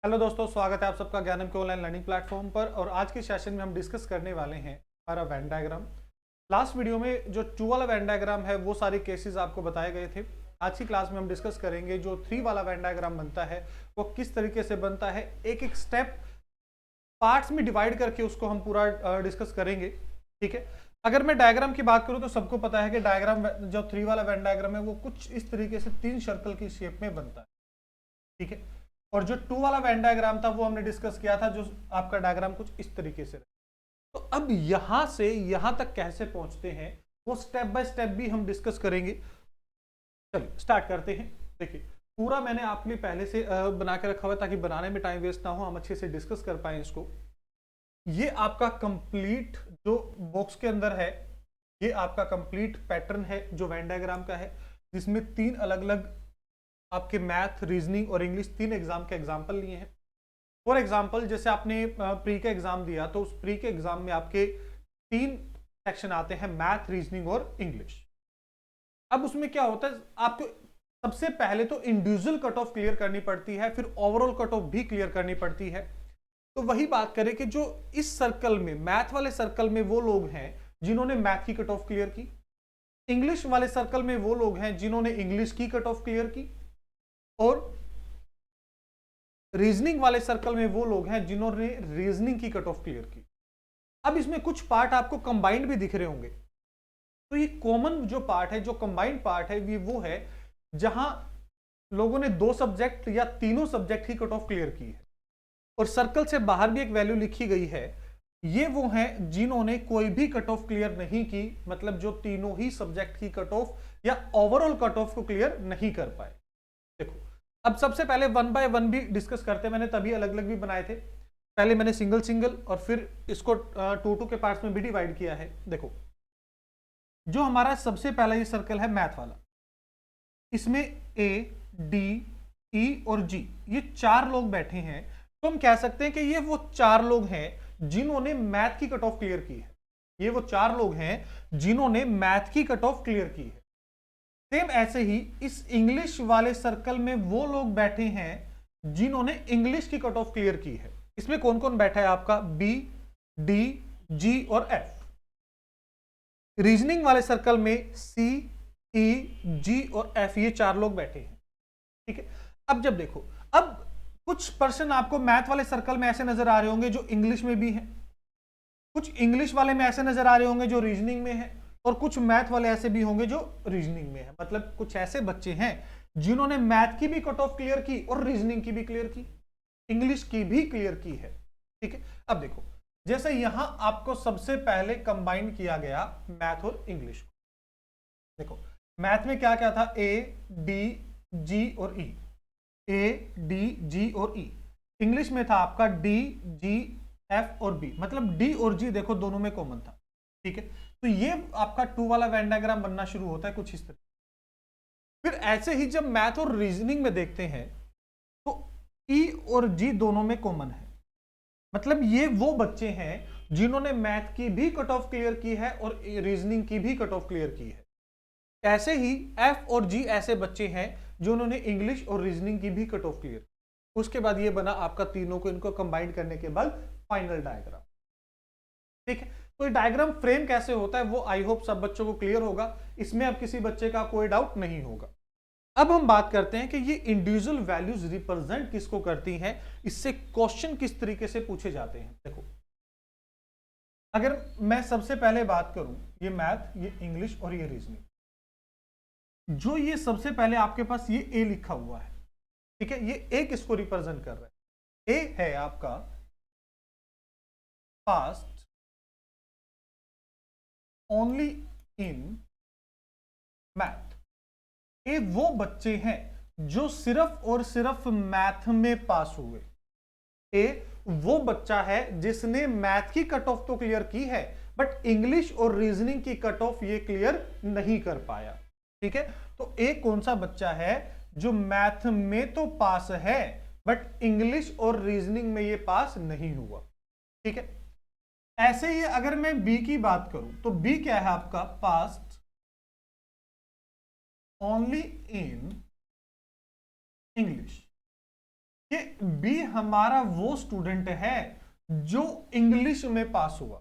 Hello दोस्तों, स्वागत है आप सबका ज्ञानम के ऑनलाइन लर्निंग प्लेटफॉर्म पर। और आज के सेशन में हम डिस्कस करने वाले हैं हमारा वेन डायग्राम। लास्ट वीडियो में जो 2 वाला वेन डायग्राम है वो सारे केसेस आपको बताए गए थे। आज की क्लास में हम डिस्कस करेंगे जो 3 वाला वेन डायग्राम बनता है वो किस तरीके से बनता है। एक एक स्टेप पार्ट्स में डिवाइड करके उसको हम पूरा डिस्कस करेंगे। ठीक है, अगर मैं डायग्राम की बात करूं तो सबको पता है कि डायग्राम जो 3 वाला वेन डायग्राम है वो कुछ इस तरीके से 3 सर्कल की शेप में बनता है। ठीक है, और जो 2 वाला वेन डायग्राम था वो हमने डिस्कस किया था, जो आपका डायग्राम कुछ इस तरीके से। तो अब यहां से यहां तक कैसे पहुंचते हैं वो स्टेप बाय स्टेप भी हम डिस्कस करेंगे। चलिए स्टार्ट करते हैं। देखिए, पूरा मैंने आपके लिए पहले से बना के रखा हुआ है ताकि बनाने में टाइम वेस्ट ना हो, हम अच्छे से डिस्कस कर पाए इसको। ये आपका कंप्लीट जो बॉक्स के अंदर है, ये आपका कंप्लीट पैटर्न है जो वेन डायग्राम का है, जिसमें 3 अलग अलग आपके मैथ, रीजनिंग और इंग्लिश 3 एग्जाम के एग्जाम्पल लिए हैं। फॉर एग्जाम्पल, जैसे आपने प्री का एग्जाम दिया तो उस प्री के एग्जाम में आपके 3 सेक्शन आते हैं, मैथ, रीजनिंग और इंग्लिश। अब उसमें क्या होता है, आपको सबसे पहले तो इंडिविजुअल कट ऑफ क्लियर करनी पड़ती है, फिर ओवरऑल कट ऑफ भी क्लियर करनी पड़ती है। तो वही बात करें कि जो इस सर्कल में, मैथ वाले सर्कल में वो लोग हैं जिन्होंने मैथ की कट ऑफ क्लियर की, इंग्लिश वाले सर्कल में वो लोग हैं जिन्होंने इंग्लिश की कट ऑफ क्लियर की, और रीजनिंग वाले सर्कल में वो लोग हैं जिन्होंने रीजनिंग की कट ऑफ क्लियर की। अब इसमें कुछ पार्ट आपको कंबाइंड भी दिख रहे होंगे। तो ये कॉमन जो पार्ट है, जो कंबाइंड पार्ट है, वो है जहां लोगों ने 2 सब्जेक्ट या तीनों सब्जेक्ट की कट ऑफ क्लियर की है, और सर्कल से बाहर भी एक वैल्यू लिखी गई है। ये वो हैं जिन्होंने कोई भी कट ऑफ क्लियर नहीं की, मतलब जो तीनों ही सब्जेक्ट की कट ऑफ या ओवरऑल कट ऑफ को क्लियर नहीं कर पाए। देखो, अब सबसे पहले 1 बाय 1 भी डिस्कस करते हैं। मैंने तभी अलग अलग भी बनाए थे, पहले मैंने सिंगल सिंगल और फिर इसको 2 के पार्ट्स में भी डिवाइड किया है। देखो, जो हमारा सबसे पहला ये सर्कल है मैथ वाला, इसमें ए, डी, ई और जी, ये 4 लोग बैठे हैं। तो हम कह सकते हैं कि ये वो 4 लोग हैं जिन्होंने मैथ की कट ऑफ क्लियर की है। ये वो 4 लोग हैं जिन्होंने मैथ की कट ऑफ क्लियर की है। सेम ऐसे ही इस इंग्लिश वाले सर्कल में वो लोग बैठे हैं जिन्होंने इंग्लिश की कट ऑफ क्लियर की है। इसमें कौन कौन बैठा है आपका, बी, डी, जी और एफ। रीजनिंग वाले सर्कल में सी, ई, जी और एफ, ये 4 लोग बैठे हैं। ठीक है, अब जब देखो, अब कुछ पर्सन आपको मैथ वाले सर्कल में ऐसे नजर आ रहे होंगे जो इंग्लिश में भी है, कुछ इंग्लिश वाले में ऐसे नजर आ रहे होंगे जो रीजनिंग में है, और कुछ मैथ वाले ऐसे भी होंगे जो रीजनिंग में है। मतलब कुछ ऐसे बच्चे हैं जिन्होंने मैथ की भी कट ऑफ क्लियर की और रीजनिंग की भी क्लियर की, इंग्लिश की भी क्लियर की है। ठीक है, अब देखो, जैसे यहां आपको सबसे पहले कंबाइन किया गया मैथ और इंग्लिश को। देखो, मैथ में क्या क्या था, ए, डी, जी और ई, ए, डी, जी और ई। इंग्लिश में था आपका डी, जी, एफ और बी, मतलब डी और जी देखो दोनों में कॉमन था। ठीक है, तो ये आपका 2 वाला वेन डायग्राम बनना शुरू होता है कुछ इस तरह। फिर ऐसे ही जब मैथ और रीजनिंग में देखते हैं तो ई और जी दोनों में कॉमन है, मतलब ये वो बच्चे हैं जिन्होंने मैथ की भी कट ऑफ क्लियर की है और रीजनिंग की भी कट ऑफ क्लियर की है। ऐसे ही एफ और जी ऐसे बच्चे हैं जिन्होंने इंग्लिश और रीजनिंग की भी कट ऑफ क्लियर। उसके बाद ये बना आपका तीनों को, इनको कंबाइन करने के बाद फाइनल डायग्राम। ठीक है, तो ये डायग्राम फ्रेम कैसे होता है वो आई होप सब बच्चों को क्लियर होगा, इसमें अब किसी बच्चे का कोई डाउट नहीं होगा। अब हम बात करते हैं कि ये इंडिविजुअल वैल्यूज रिप्रेजेंट किसको करती हैं, इससे क्वेश्चन किस तरीके से पूछे जाते हैं। देखो, अगर मैं सबसे पहले बात करूं, ये मैथ, ये इंग्लिश और ये रीजनिंग, जो ये सबसे पहले आपके पास ये ए लिखा हुआ है, ठीक है, ये ए किसको रिप्रेजेंट कर रहा है, ए है आपका पास्ट ओनली इन मैथ। ये वो बच्चे हैं जो सिर्फ और सिर्फ मैथ में पास हुए। ए वो बच्चा है जिसने मैथ की कट ऑफ तो क्लियर की है बट इंग्लिश और रीजनिंग की कट ऑफ ये क्लियर नहीं कर पाया। ठीक है, तो ए कौन सा बच्चा है जो मैथ में तो पास है बट इंग्लिश और रीजनिंग में ये पास नहीं हुआ। ठीक है, ऐसे ही अगर मैं बी की बात करूं तो बी क्या है आपका, पास्ट ओनली इन इंग्लिश। कि बी हमारा वो स्टूडेंट है जो इंग्लिश में पास हुआ।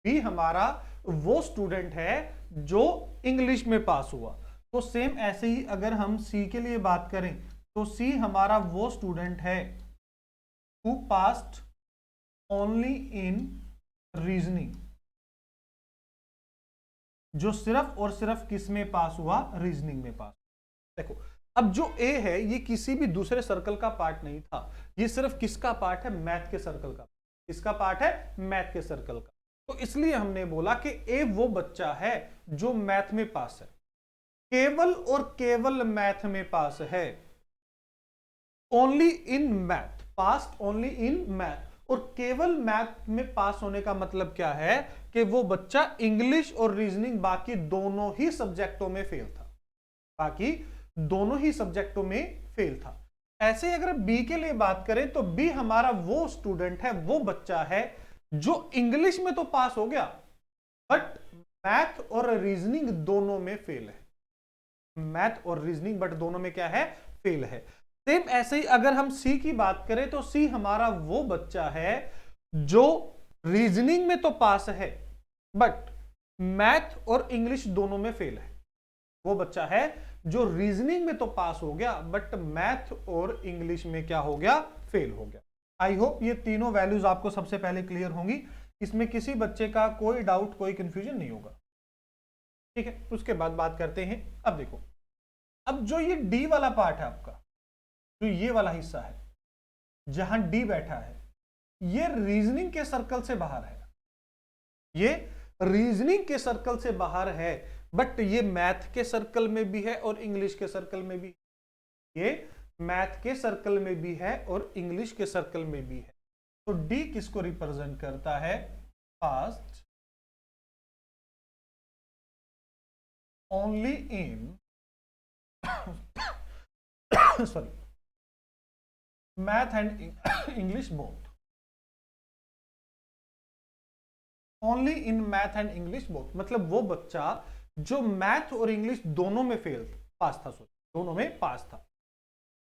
बी हमारा वो स्टूडेंट है जो इंग्लिश में पास हुआ। तो सेम ऐसे ही अगर हम सी के लिए बात करें तो सी हमारा वो स्टूडेंट है who passed only in reasoning, जो सिर्फ और सिर्फ किस में पास हुआ, रीजनिंग में पास। देखो अब जो ए है ये किसी भी दूसरे सर्कल का पार्ट नहीं था, ये सिर्फ किसका पार्ट है, मैथ के सर्कल का। किसका पार्ट है, मैथ के सर्कल का। तो इसलिए हमने बोला कि ए वो बच्चा है जो मैथ में पास है, केवल और केवल मैथ में पास है, only in math, pass only in math. और केवल मैथ में पास होने का मतलब क्या है कि वो बच्चा इंग्लिश और रीजनिंग बाकी दोनों ही सब्जेक्टों में फेल था, बाकी दोनों ही सब्जेक्टों में फेल था। ऐसे अगर बी के लिए बात करें तो बी हमारा वो स्टूडेंट है, वो बच्चा है जो इंग्लिश में तो पास हो गया बट मैथ और रीजनिंग दोनों में फेल है। मैथ और रीजनिंग बट दोनों में क्या है, फेल है। सेम ऐसे ही अगर हम सी की बात करें तो सी हमारा वो बच्चा है जो रीजनिंग में तो पास है बट मैथ और इंग्लिश दोनों में फेल है। वो बच्चा है जो रीजनिंग में तो पास हो गया बट मैथ और इंग्लिश में क्या हो गया, फेल हो गया। आई होप ये तीनों वैल्यूज आपको सबसे पहले क्लियर होंगी, इसमें किसी बच्चे का कोई डाउट कोई कंफ्यूजन नहीं होगा। ठीक है, उसके बाद बात करते हैं। अब देखो, अब जो ये डी वाला पार्ट है आपका, जो ये वाला हिस्सा है जहां डी बैठा है, ये रीजनिंग के सर्कल से बाहर है, ये रीजनिंग के सर्कल से बाहर है बट ये मैथ के सर्कल में भी है और इंग्लिश के सर्कल में भी, ये मैथ के सर्कल में भी है और इंग्लिश के सर्कल में भी है। तो डी किसको रिप्रेजेंट करता है, past only in sorry math and English both, only in math and English both. मतलब वो बच्चा जो मैथ और इंग्लिश दोनों में फेल पास था, दोनों में पास था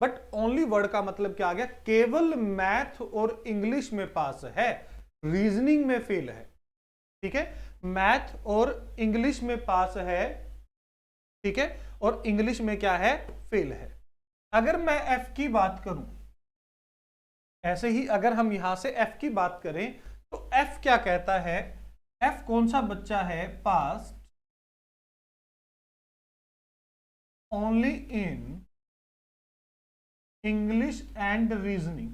बट ओनली वर्ड का मतलब क्या आ गया, केवल मैथ और इंग्लिश में पास है, रीजनिंग में फेल है। ठीक है, मैथ और इंग्लिश में पास है, ठीक है, और इंग्लिश में क्या है, फेल है। अगर मैं एफ की बात करूं, ऐसे ही अगर हम यहां से एफ की बात करें तो एफ क्या कहता है, एफ कौन सा बच्चा है, pass only in English and reasoning,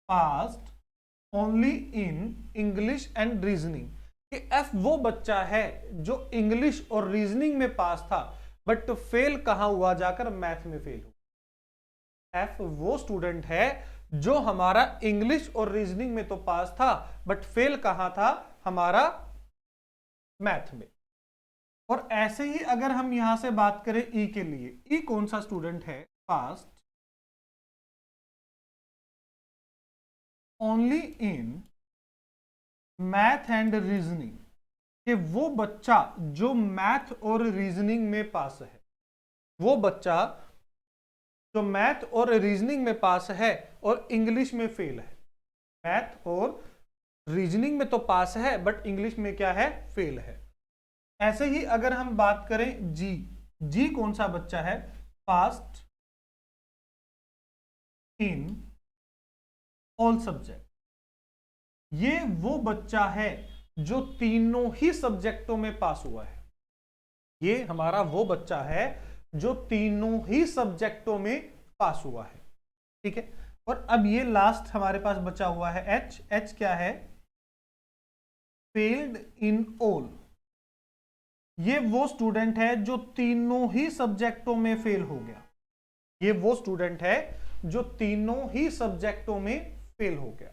passed only in English and reasoning. कि एफ वो बच्चा है जो इंग्लिश और रीजनिंग में पास था बट फेल कहां हुआ, जाकर मैथ में फेल हुआ। एफ वो स्टूडेंट है जो हमारा इंग्लिश और रीजनिंग में तो पास था बट फेल कहां था, हमारा मैथ में। और ऐसे ही अगर हम यहां से बात करें ई के लिए, ई कौन सा स्टूडेंट है, past only in math and reasoning. कि वो बच्चा जो मैथ और रीजनिंग में पास है, वो बच्चा जो मैथ और रीजनिंग में पास है और इंग्लिश में फेल है। मैथ और रीजनिंग में तो पास है बट इंग्लिश में क्या है, फेल है। ऐसे ही अगर हम बात करें जी, जी कौन सा बच्चा है, पास्ट इन ऑल सब्जेक्ट। ये वो बच्चा है जो तीनों ही सब्जेक्टों में पास हुआ है, ये हमारा वो बच्चा है जो तीनों ही सब्जेक्टों में पास हुआ है। ठीक है, और अब ये लास्ट हमारे पास बचा हुआ है एच। एच क्या है, फेल्ड इन ऑल। ये वो स्टूडेंट है जो तीनों ही सब्जेक्टों में फेल हो गया, ये वो स्टूडेंट है जो तीनों ही सब्जेक्टों में फेल हो गया।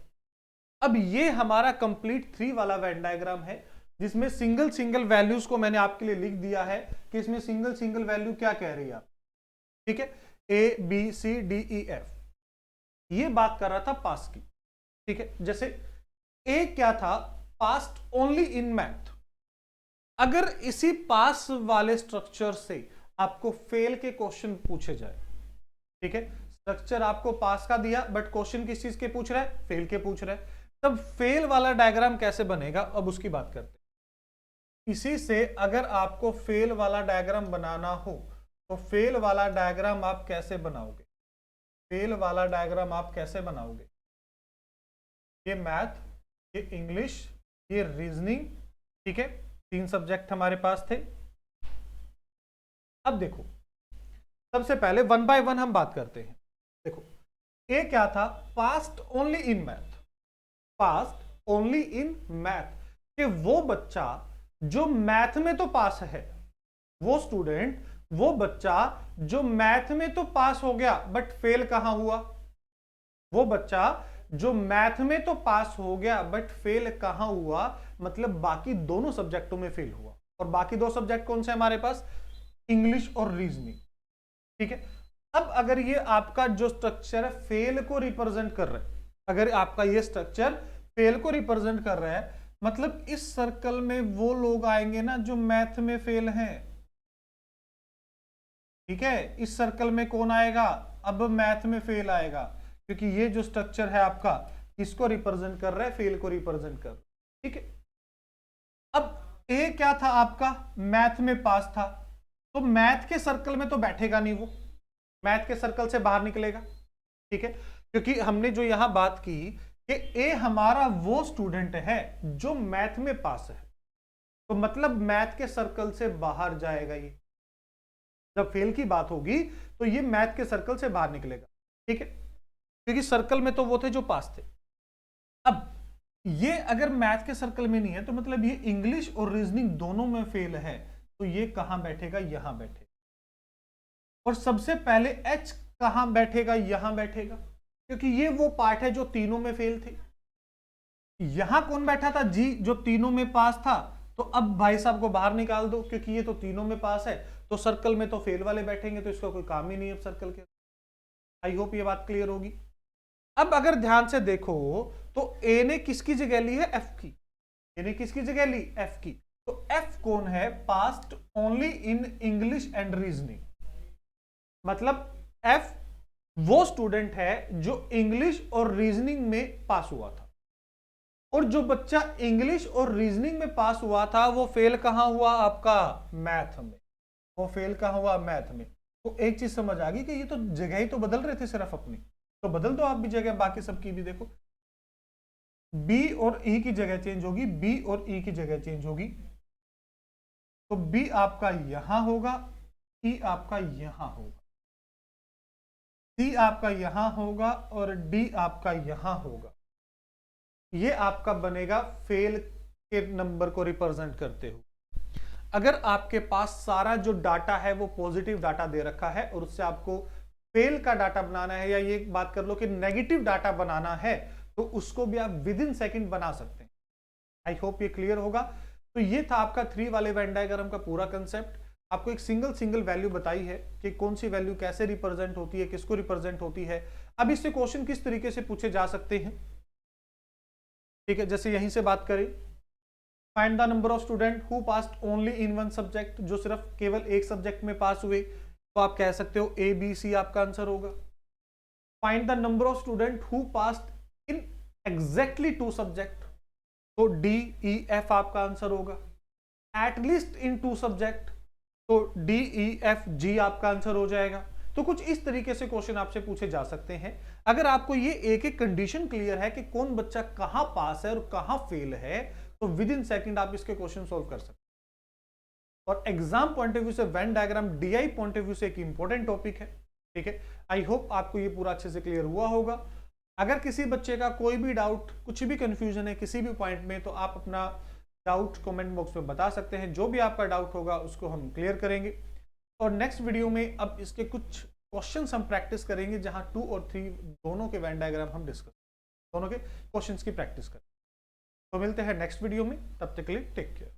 अब ये हमारा कंप्लीट 3 वाला वेन डायग्राम है जिसमें सिंगल सिंगल वैल्यूज को मैंने आपके लिए लिख दिया है कि इसमें सिंगल सिंगल वैल्यू क्या कह रही है आप। ठीक है, A B C D E F, ये बात कर रहा था पास की। ठीक है, जैसे ए क्या था, पास्ट ओनली इन मैथ। अगर इसी पास वाले स्ट्रक्चर से आपको फेल के क्वेश्चन पूछे जाए, ठीक है, स्ट्रक्चर आपको पास का दिया, बट क्वेश्चन किस चीज के पूछ रहा है, फेल के पूछ रहा है। तब फेल वाला डायग्राम कैसे बनेगा, अब उसकी बात करते हैं। इसी से अगर आपको फेल वाला डायग्राम बनाना हो तो फेल वाला डायग्राम आप कैसे बनाओगे, फेल वाला डायग्राम आप कैसे बनाओगे। ये मैथ, ये इंग्लिश, ये रीजनिंग, ठीक है, 3 सब्जेक्ट हमारे पास थे। अब देखो, सबसे पहले 1 बाय 1 हम बात करते हैं। देखो, ए क्या था, past only in math, past only in math, कि वो बच्चा जो मैथ में तो पास है, वो स्टूडेंट, वो बच्चा जो मैथ में तो पास हो गया बट फेल कहां हुआ, वो बच्चा जो मैथ में तो पास हो गया बट फेल कहां हुआ, मतलब बाकी दोनों सब्जेक्टों में फेल हुआ। और बाकी 2 सब्जेक्ट कौन से हमारे पास, इंग्लिश और रीजनिंग, ठीक है। अब अगर ये आपका जो स्ट्रक्चर है फेल को रिप्रेजेंट कर रहा है, अगर आपका ये स्ट्रक्चर फेल को रिप्रेजेंट कर रहा है, मतलब इस सर्कल में वो लोग आएंगे ना जो मैथ में फेल हैं, ठीक है। इस सर्कल में कौन आएगा, अब मैथ में फेल आएगा, क्योंकि ये जो स्ट्रक्चर है आपका किसको रिप्रेजेंट कर रहा है, फेल को रिप्रेजेंट कर रहा है, ठीक है। अब ए क्या था आपका, मैथ में पास था, तो मैथ के सर्कल में तो बैठेगा नहीं, वो मैथ के सर्कल से बाहर निकलेगा, ठीक है, क्योंकि हमने जो यहां बात की कि ए हमारा वो स्टूडेंट है जो मैथ में पास है, तो मतलब मैथ के सर्कल से बाहर जाएगा। ये जब फेल की बात होगी तो ये मैथ के सर्कल से बाहर निकलेगा, ठीक है, क्योंकि सर्कल में तो वो थे जो पास थे। अब ये अगर मैथ के सर्कल में नहीं है तो मतलब ये इंग्लिश और रीजनिंग दोनों में फेल है, तो ये कहां बैठेगा, यहां बैठेगा। और सबसे पहले एच कहां बैठेगा, यहां बैठेगा, क्योंकि ये वो पार्ट है जो तीनों में फेल थे। यहां कौन बैठा था, जी, जो तीनों में पास था, तो अब भाई साहब को बाहर निकाल दो, क्योंकि ये तो तीनों में पास है, तो सर्कल में तो फेल वाले बैठेंगे, तो इसका कोई काम ही नहीं है सर्कल के। आई होप ये बात क्लियर होगी। अब अगर ध्यान से देखो तो ए ने किसकी जगह ली है, एफ की, ए ने किसकी जगह ली, एफ की, तो एफ कौन है, past only in English and reasoning, मतलब एफ वो स्टूडेंट है जो इंग्लिश और रीजनिंग में पास हुआ था। और जो बच्चा इंग्लिश और रीजनिंग में पास हुआ था वो फेल कहां हुआ, आपका मैथ में, वो फेल कहां हुआ, मैथ में। तो एक चीज समझ आ गई कि ये तो जगह ही तो बदल रहे थे सिर्फ अपनी, तो बदल दो आप भी जगह, बाकी सबकी भी देखो, बी और ई की जगह चेंज होगी, बी और ई की जगह चेंज होगी, तो बी आपका यहां होगा, ई आपका यहां होगा, सी आपका यहां होगा और डी आपका यहां होगा। ये आपका बनेगा फेल के नंबर को रिप्रेजेंट करते हुए। अगर आपके पास सारा जो डाटा है वो पॉजिटिव डाटा दे रखा है और उससे आपको फेल का डाटा बनाना है, या ये बात कर लो कि नेगेटिव डाटा बनाना है, तो उसको भी आप विद इन सेकेंड बना सकते हैं। आई होप ये क्लियर होगा। तो ये था आपका 3 वाले वेन डायग्राम का पूरा कंसेप्ट। आपको एक सिंगल वैल्यू बताई है कि कौन सी वैल्यू कैसे रिप्रेजेंट होती है, किसको रिप्रेजेंट होती है। अब इससे क्वेश्चन किस तरीके से पूछे जा सकते हैं, ठीक है, जैसे यहीं से बात करें, find the number of student who passed only in one subject, जो सिर्फ केवल एक सब्जेक्ट में पास हुए, तो आप कह सकते हो ए बी सी आपका आंसर होगा। Find the number of student who passed in exactly 2 subject, तो डी ई एफ आपका आंसर होगा। एटलीस्ट इन 2 सब्जेक्ट, तो डी ई एफ जी आपका आंसर हो जाएगा। तो कुछ इस तरीके से क्वेश्चन आपसे पूछे जा सकते हैं। अगर आपको ये एक एक कंडीशन क्लियर है कि कौन बच्चा कहां पास है और कहां फेल है, तो विद इन सेकंड आप इसके क्वेश्चन सॉल्व कर सकते हैं। और एग्जाम पॉइंट ऑफ व्यू से Venn diagram DI point of view से एक इंपॉर्टेंट टॉपिक है, ठीक है। आई होप आपको ये पूरा अच्छे से क्लियर हुआ होगा। अगर किसी बच्चे का कोई भी डाउट, कुछ भी कंफ्यूजन है किसी भी पॉइंट में, तो आप अपना डाउट कमेंट बॉक्स में बता सकते हैं। जो भी आपका डाउट होगा उसको हम क्लियर करेंगे। और नेक्स्ट वीडियो में अब इसके कुछ क्वेश्चंस हम प्रैक्टिस करेंगे, जहां 2 और 3 दोनों के वेन डायग्राम हम डिस्कस, दोनों के क्वेश्चंस की प्रैक्टिस करें। तो मिलते हैं नेक्स्ट वीडियो में, तब तक के लिए टेक केयर।